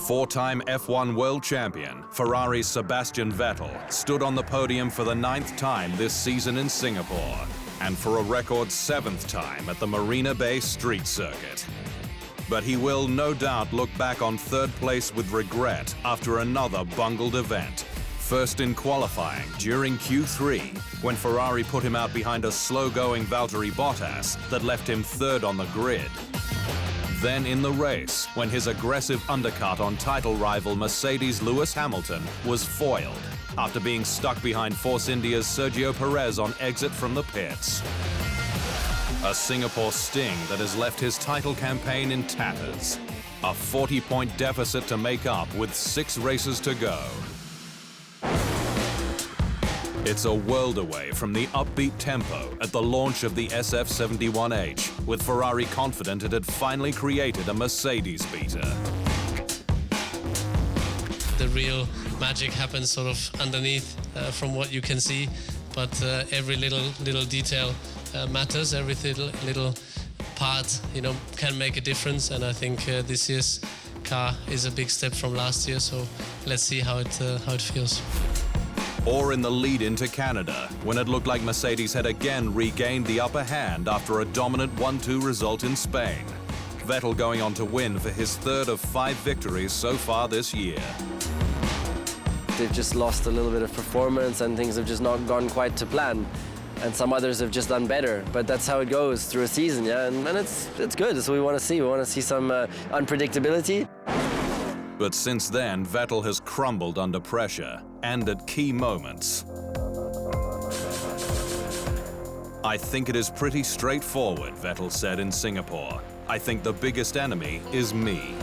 Four-time F1 world champion, Ferrari's Sebastian Vettel, stood on the podium for the 9th time this season in Singapore, and for a record 7th time at the Marina Bay Street Circuit. But he will no doubt look back on 3rd place with regret after another bungled event. First in qualifying during Q3, when Ferrari put him out behind a slow-going Valtteri Bottas that left him 3rd on the grid. Then in the race, when his aggressive undercut on title rival Mercedes' Lewis Hamilton was foiled after being stuck behind Force India's Sergio Pérez on exit from the pits. A Singapore sting that has left his title campaign in tatters. A 40-point deficit to make up with 6 races to go. It's a world away from the upbeat tempo at the launch of the SF71H, with Ferrari confident it had finally created a Mercedes beater. The real magic happens sort of underneath from what you can see, but every little detail matters. Every little part, can make a difference, and I think this year's car is a big step from last year. So let's see how it feels. Or in the lead into Canada, when it looked like Mercedes had again regained the upper hand after a dominant 1-2 result in Spain. Vettel going on to win for his 3rd of 5 victories so far this year. They've just lost a little bit of performance and things have just not gone quite to plan. And some others have just done better, but that's how it goes through a season, yeah? And it's good, that's what we want to see. We want to see some unpredictability. But since then, Vettel has crumbled under pressure, and at key moments. I think it is pretty straightforward, Vettel said in Singapore. I think the biggest enemy is me.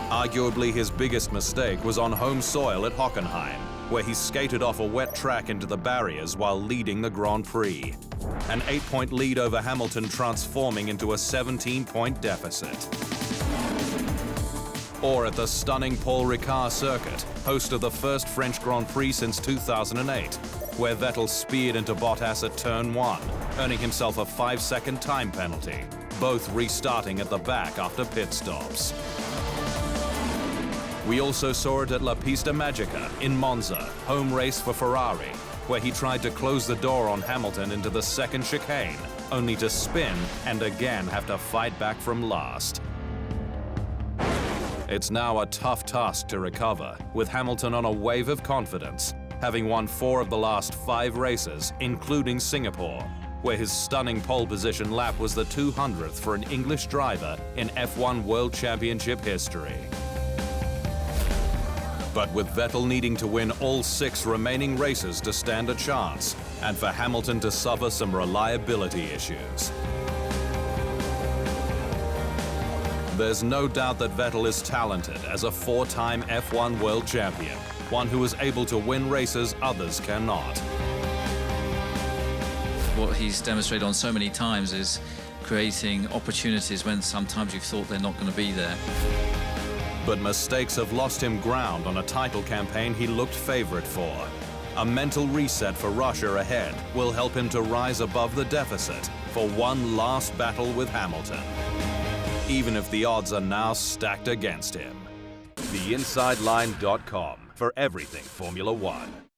Arguably his biggest mistake was on home soil at Hockenheim, where he skated off a wet track into the barriers while leading the Grand Prix. An 8-point lead over Hamilton transforming into a 17-point deficit. Or at the stunning Paul Ricard circuit, host of the first French Grand Prix since 2008, where Vettel speared into Bottas at turn 1, earning himself a 5-second time penalty, both restarting at the back after pit stops. We also saw it at La Pista Magica in Monza, home race for Ferrari, where he tried to close the door on Hamilton into the 2nd chicane, only to spin and again have to fight back from last. It's now a tough task to recover, with Hamilton on a wave of confidence, having won 4 of the last 5 races, including Singapore, where his stunning pole position lap was the 200th for an English driver in F1 World Championship history. But with Vettel needing to win all 6 remaining races to stand a chance, and for Hamilton to suffer some reliability issues. There's no doubt that Vettel is talented as a 4-time F1 world champion, one who is able to win races others cannot. What he's demonstrated on so many times is creating opportunities when sometimes you've thought they're not going to be there. But mistakes have lost him ground on a title campaign he looked favourite for. A mental reset for Russia ahead will help him to rise above the deficit for one last battle with Hamilton, even if the odds are now stacked against him. TheInsideLine.com for everything Formula One.